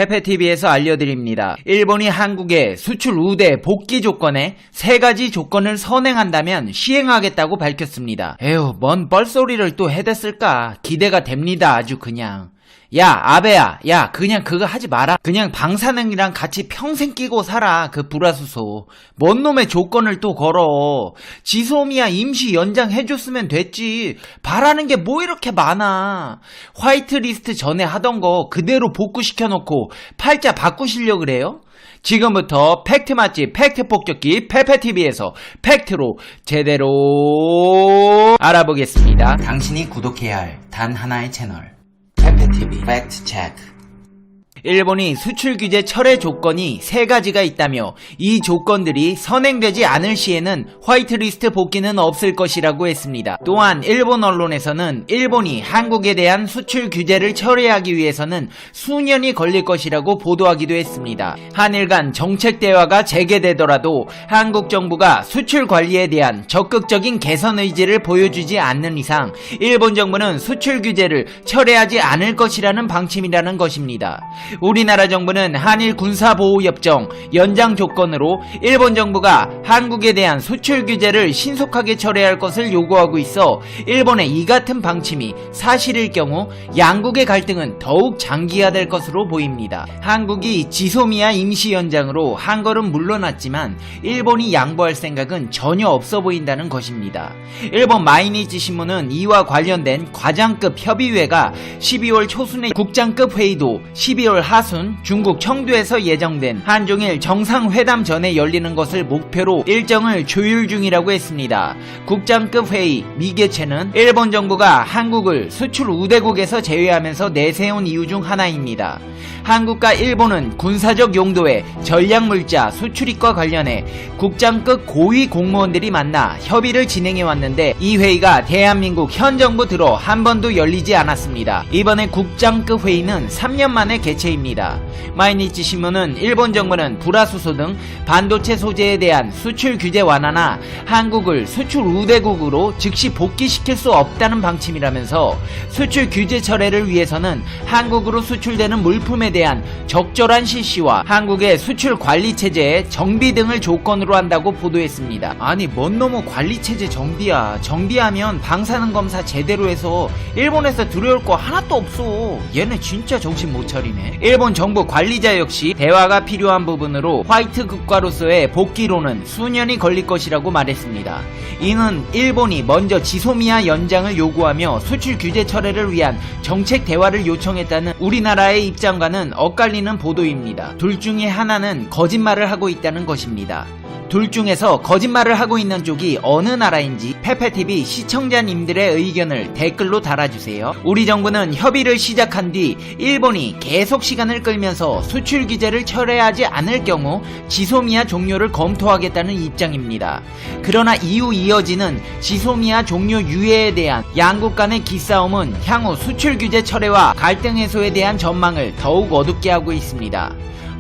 페페TV에서 알려드립니다. 일본이 한국에 수출 우대 복귀 조건에 3가지 조건을 선행한다면 시행하겠다고 밝혔습니다. 에휴, 뭔 뻘소리를 또 해댔을까? 기대가 됩니다. 아주 그냥. 야, 아베야, 야, 그냥 그거 하지 마라. 그냥 방사능이랑 같이 평생 끼고 살아. 그 불화수소. 뭔 놈의 조건을 또 걸어. 지소미아 임시 연장해줬으면 됐지. 바라는 게 뭐 이렇게 많아. 화이트리스트 전에 하던 거 그대로 복구시켜놓고 팔자 바꾸시려고 그래요? 지금부터 팩트 맛집 팩트 폭격기 페페TV에서 팩트로 제대로 알아보겠습니다. 당신이 구독해야 할 단 하나의 채널, 페페TV 팩트 체크. 일본이 수출 규제 철회 조건이 3가지가 있다며 이 조건들이 선행되지 않을 시에는 화이트리스트 복귀는 없을 것이라고 했습니다. 또한 일본 언론에서는 일본이 한국에 대한 수출 규제를 철회하기 위해서는 수년이 걸릴 것이라고 보도하기도 했습니다. 한일 간 정책 대화가 재개되더라도 한국 정부가 수출 관리에 대한 적극적인 개선 의지를 보여주지 않는 이상 일본 정부는 수출 규제를 철회하지 않을 것이라는 방침이라는 것입니다. 우리나라 정부는 한일 군사보호협정 연장 조건으로 일본 정부가 한국에 대한 수출 규제를 신속하게 철회할 것을 요구하고 있어 일본의 이 같은 방침이 사실일 경우 양국의 갈등은 더욱 장기화될 것으로 보입니다. 한국이 지소미아 임시 연장으로 한 걸음 물러났지만 일본이 양보할 생각은 전혀 없어 보인다는 것입니다. 일본 마이니치 신문은 이와 관련된 과장급 협의회가 12월 초순에 국장급 회의도 12월 하순 중국 청두에서 예정된 한중일 정상회담 전에 열리는 것을 목표로 일정을 조율 중이라고 했습니다. 국장급 회의 미개체는 일본 정부가 한국을 수출 우대국에서 제외하면서 내세운 이유 중 하나입니다. 한국과 일본은 군사적 용도의 전략물자 수출입과 관련해 국장급 고위 공무원들이 만나 협의를 진행해왔는데 이 회의가 대한민국 현 정부 들어 한 번도 열리지 않았습니다. 이번에 국장급 회의는 3년 만에 개최입니다. 마이니치 신문은 일본 정부는 불화수소 등 반도체 소재에 대한 수출 규제 완화나 한국을 수출 우대국으로 즉시 복귀시킬 수 없다는 방침이라면서 수출 규제 철회를 위해서는 한국으로 수출되는 물품에 대한 적절한 실시와 한국의 수출 관리 체제의 정비 등을 조건으로 한다고 보도했습니다. 아니, 뭔 놈의 관리 체제 정비야. 정비하면 방사능 검사 제대로 해서 일본에서 들여올 거 하나도 없어. 얘네 진짜 정신 못 차리네. 일본 정부 관리자 역시 대화가 필요한 부분으로 화이트 국가로서의 복귀로는 수년이 걸릴 것이라고 말했습니다. 이는 일본이 먼저 지소미아 연장을 요구하며 수출 규제 철회를 위한 정책 대화를 요청했다는 우리나라의 입장과는 엇갈리는 보도입니다. 둘 중에 하나는 거짓말을 하고 있다는 것입니다. 둘 중에서 거짓말을 하고 있는 쪽이 어느 나라인지 페페TV 시청자님들의 의견을 댓글로 달아주세요. 우리 정부는 협의를 시작한 뒤 일본이 계속 시간을 끌면서 수출 규제를 철회하지 않을 경우 지소미아 종료를 검토하겠다는 입장입니다. 그러나 이후 이어지는 지소미아 종료 유예에 대한 양국 간의 기싸움은 향후 수출 규제 철회와 갈등 해소에 대한 전망을 더욱 어둡게 하고 있습니다.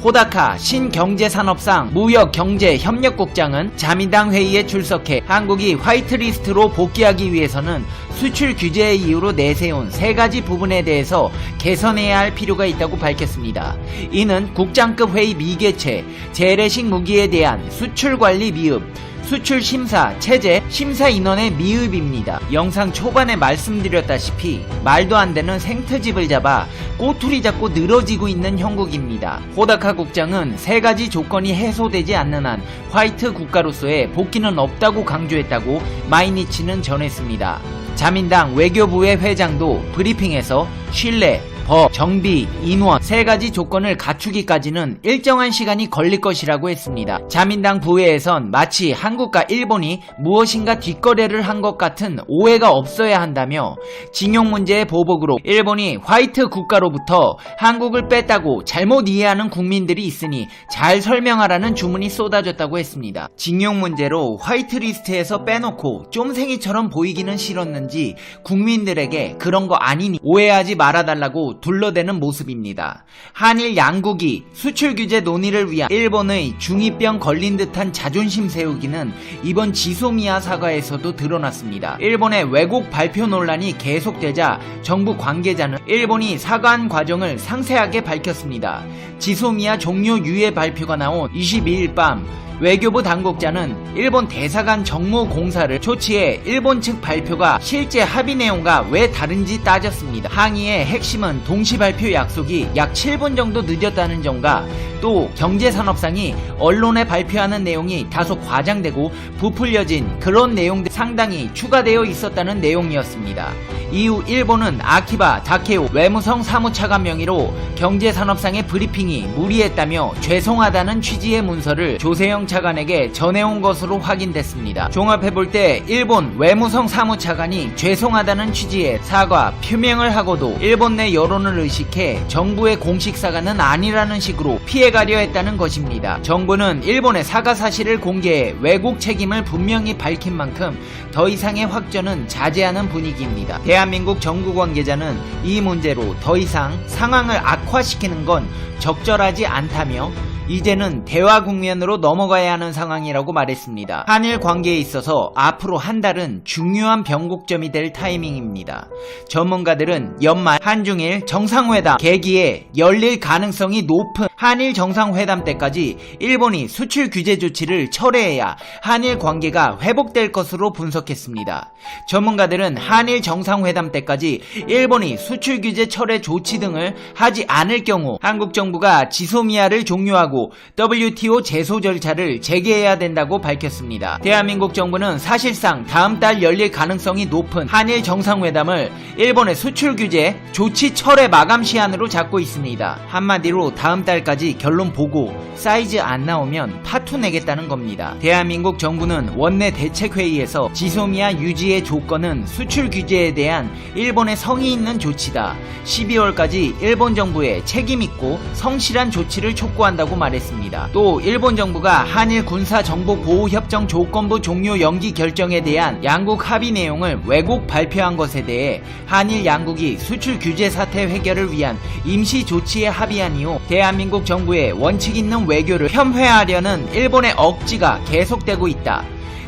호다카 신경제산업상 무역경제협력국장은 자민당 회의에 출석해 한국이 화이트리스트로 복귀하기 위해서는 수출 규제의 이유로 내세운 3가지 부분에 대해서 개선해야 할 필요가 있다고 밝혔습니다. 이는 국장급 회의 미개최, 재래식 무기에 대한 수출 관리 미흡, 수출 심사 체제 심사 인원의 미흡입니다. 영상 초반에 말씀드렸다시피 말도 안 되는 생트집을 잡아 꼬투리 잡고 늘어지고 있는 형국입니다. 호다카 국장은 3가지 조건이 해소되지 않는 한 화이트 국가로서의 복귀는 없다고 강조했다고 마이니치는 전했습니다. 자민당 외교부의 회장도 브리핑에서 신뢰, 법, 정비, 인원 3가지 조건을 갖추기까지는 일정한 시간이 걸릴 것이라고 했습니다. 자민당 부회에선 마치 한국과 일본이 무엇인가 뒷거래를 한 것 같은 오해가 없어야 한다며 징용 문제의 보복으로 일본이 화이트 국가로부터 한국을 뺐다고 잘못 이해하는 국민들이 있으니 잘 설명하라는 주문이 쏟아졌다고 했습니다. 징용 문제로 화이트리스트에서 빼놓고 쫌생이처럼 보이기는 싫었는지 국민들에게 그런 거 아니니 오해하지 말아달라고 정도로 둘러대는 모습입니다. 한일 양국이 수출 규제 논의를 위한 일본의 중2병 걸린 듯한 자존심 세우기는 이번 지소미아 사과에서도 드러났습니다. 일본의 왜곡 발표 논란이 계속되자 정부 관계자는 일본이 사과한 과정을 상세하게 밝혔습니다. 지소미아 종료 유예 발표가 나온 22일 밤 외교부 당국자는 일본 대사관 정무 공사를 초치해 일본 측 발표가 실제 합의 내용과 왜 다른지 따졌습니다. 항의의 핵심은 동시 발표 약속이 약 7분 정도 늦었다는 점과 또 경제산업상이 언론에 발표하는 내용이 다소 과장되고 부풀려진 그런 내용들 상당히 추가되어 있었다는 내용이었습니다. 이후 일본은 아키바 다케오 외무성 사무차관 명의로 경제산업상의 브리핑이 무리했다며 죄송하다는 취지의 문서를 조세영 차관에게 전해온 것으로 확인됐습니다. 종합해볼 때 일본 외무성 사무차관이 죄송하다는 취지의 사과 표명을 하고도 일본 내 여론을 의식해 정부의 공식 사과는 아니라는 식으로 피해가려 했다는 것입니다. 정부는 일본의 사과 사실을 공개해 왜곡 책임을 분명히 밝힌 만큼 더 이상의 확전은 자제하는 분위기입니다. 대한민국 정부 관계자는 이 문제로 더 이상 상황을 악화시키는 건 적절하지 않다며 이제는 대화 국면으로 넘어가야 하는 상황이라고 말했습니다. 한일 관계에 있어서 앞으로 한 달은 중요한 변곡점이 될 타이밍입니다. 전문가들은 연말 한중일 정상회담 계기에 열릴 가능성이 높은 한일 정상회담 때까지 일본이 수출 규제 조치를 철회해야 한일 관계가 회복될 것으로 분석했습니다. 전문가들은 한일 정상회담 때까지 일본이 수출 규제 철회 조치 등을 하지 않을 경우 한국 정부가 지소미아를 종료하고 WTO 제소 절차를 재개해야 된다고 밝혔습니다. 대한민국 정부는 사실상 다음 달 열릴 가능성이 높은 한일 정상회담을 일본의 수출 규제 조치 철회 마감 시한으로 잡고 있습니다. 한마디로 다음 달까지 결론 보고 사이즈 안 나오면 파투 내겠다는 겁니다. 대한민국 정부는 원내 대책회의에서 지소미아 유지의 조건은 수출 규제에 대한 일본의 성의 있는 조치다. 12월까지 일본 정부의 책임있고 성실한 조치를 촉구한다고 말했습니다. 또 일본 정부가 한일 군사정보보호협정 조건부 종료 연기 결정에 대한 양국 합의 내용을 왜곡 발표한 것에 대해 한일 양국이 수출 규제 사태 해결을 위한 임시 조치에 합의한 이후 대한민국 정부의 원칙 있는 외교를 폄훼하려는 일본의 억지가 계속되고 있다.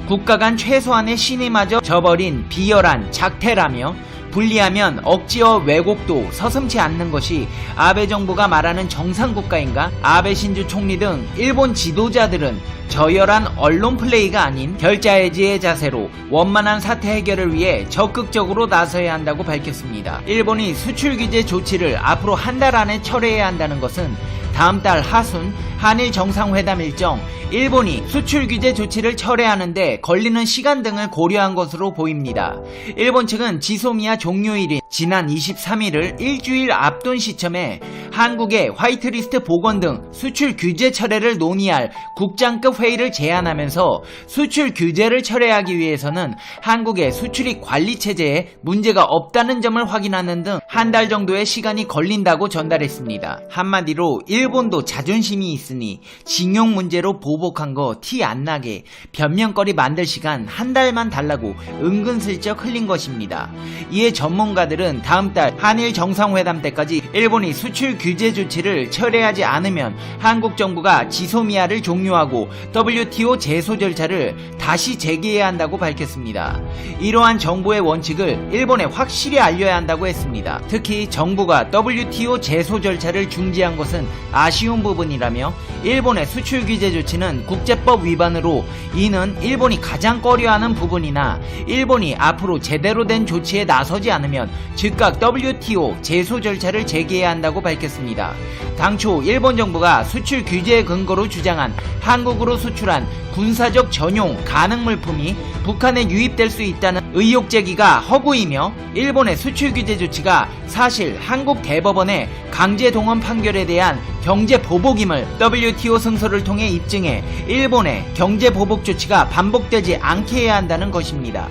국가 간 최소한의 신의마저 저버린 비열한 작태라며 분리하면 억지와 왜곡도 서슴지 않는 것이 아베 정부가 말하는 정상국가인가? 아베 신주 총리 등 일본 지도자들은 저열한 언론 플레이가 아닌 결자해지의 자세로 원만한 사태 해결을 위해 적극적으로 나서야 한다고 밝혔습니다. 일본이 수출 규제 조치를 앞으로 한 달 안에 철회해야 한다는 것은 다음 달 하순 한일 정상회담 일정, 일본이 수출 규제 조치를 철회하는데 걸리는 시간 등을 고려한 것으로 보입니다. 일본 측은 지소미아 종료일인 지난 23일을 일주일 앞둔 시점에 한국의 화이트리스트 복원 등 수출 규제 철회를 논의할 국장급 회의를 제안하면서 수출 규제를 철회하기 위해서는 한국의 수출입 관리 체제에 문제가 없다는 점을 확인하는 등 한 달 정도의 시간이 걸린다고 전달했습니다. 한마디로 일본도 자존심이 있으니 징용 문제로 보복한 거 티 안 나게 변명거리 만들 시간 한 달만 달라고 은근슬쩍 흘린 것입니다. 이에 전문가들은 다음 달 한일 정상회담 때까지 일본이 수출 규제 조치를 철회하지 않으면 한국 정부가 지소미아를 종료하고 WTO 제소 절차를 다시 재개해야 한다고 밝혔습니다. 이러한 정부의 원칙을 일본에 확실히 알려야 한다고 했습니다. 특히 정부가 WTO 제소 절차를 중지한 것은 아쉬운 부분이라며 일본의 수출 규제 조치는 국제법 위반으로 이는 일본이 가장 꺼려하는 부분이나 일본이 앞으로 제대로 된 조치에 나서지 않으면 즉각 WTO 제소 절차를 재개해야 한다고 밝혔습니다. 당초 일본 정부가 수출 규제의 근거로 주장한 한국으로 수출한 군사적 전용 가능 물품이 북한에 유입될 수 있다는 의혹 제기가 허구이며 일본의 수출 규제 조치가 사실 한국 대법원의 강제 동원 판결에 대한 경제 보복임을 WTO 승소를 통해 입증해 일본의 경제 보복 조치가 반복되지 않게 해야 한다는 것입니다.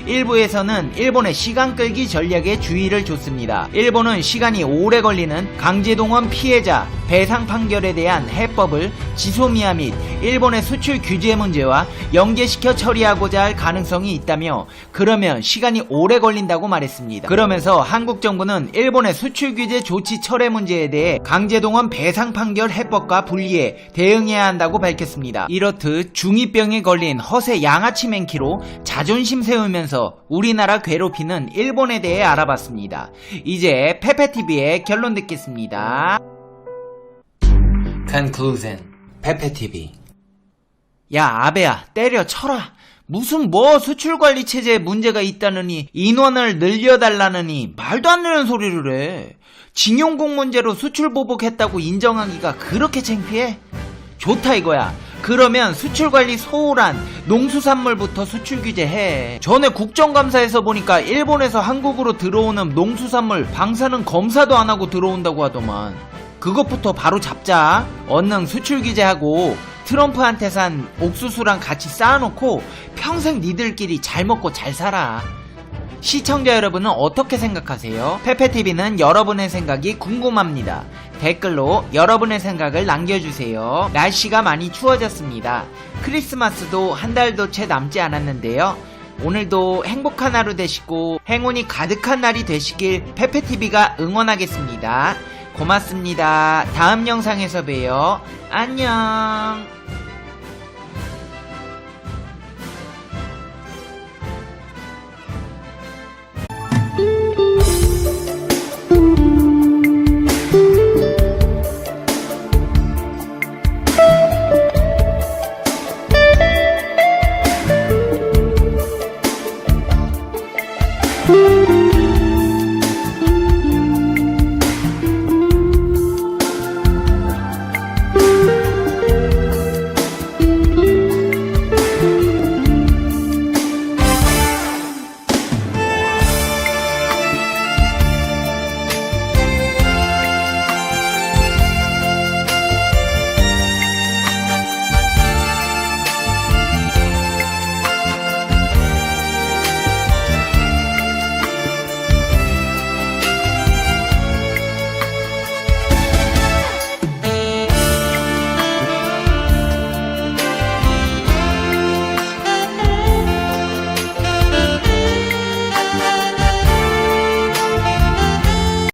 일부에서는 일본의 시간 끌기 전략에 주의를 줬습니다. 일본은 시간이 오래 걸리는 강제동원 피해자 배상 판결에 대한 해법을 지소미아 및 일본의 수출 규제 문제와 연계시켜 처리하고자 할 가능성이 있다며 그러면 시간이 오래 걸린다고 말했습니다. 그러면서 한국 정부는 일본의 수출 규제 조치 철회 문제에 대해 강제동원 배상 판결 해법과 분리해 대응해야 한다고 밝혔습니다. 이렇듯 중2병에 걸린 허세 양아치 맨키로 자존심 세우면서 우리나라 괴롭히는 일본에 대해 알아봤습니다. 이제 페페TV의 결론 듣겠습니다. Conclusion. 페페TV. 야 아베야 때려쳐라. 무슨 수출관리 체제에 문제가 있다느니 인원을 늘려달라느니 말도 안 되는 소리를 해. 징용공 문제로 수출 보복했다고 인정하기가 그렇게 창피해? 좋다 이거야. 그러면 수출관리 소홀한 농수산물부터 수출 규제해. 전에 국정감사에서 보니까 일본에서 한국으로 들어오는 농수산물 방사능 검사도 안 하고 들어온다고 하더만. 그것부터 바로 잡자. 얼른 수출 규제하고 트럼프한테 산 옥수수랑 같이 쌓아놓고 평생 니들끼리 잘 먹고 잘 살아. 시청자 여러분은 어떻게 생각하세요? 페페TV는 여러분의 생각이 궁금합니다. 댓글로 여러분의 생각을 남겨주세요. 날씨가 많이 추워졌습니다. 크리스마스도 한 달도 채 남지 않았는데요. 오늘도 행복한 하루 되시고 행운이 가득한 날이 되시길 페페TV가 응원하겠습니다. 고맙습니다. 다음 영상에서 봬요. 안녕.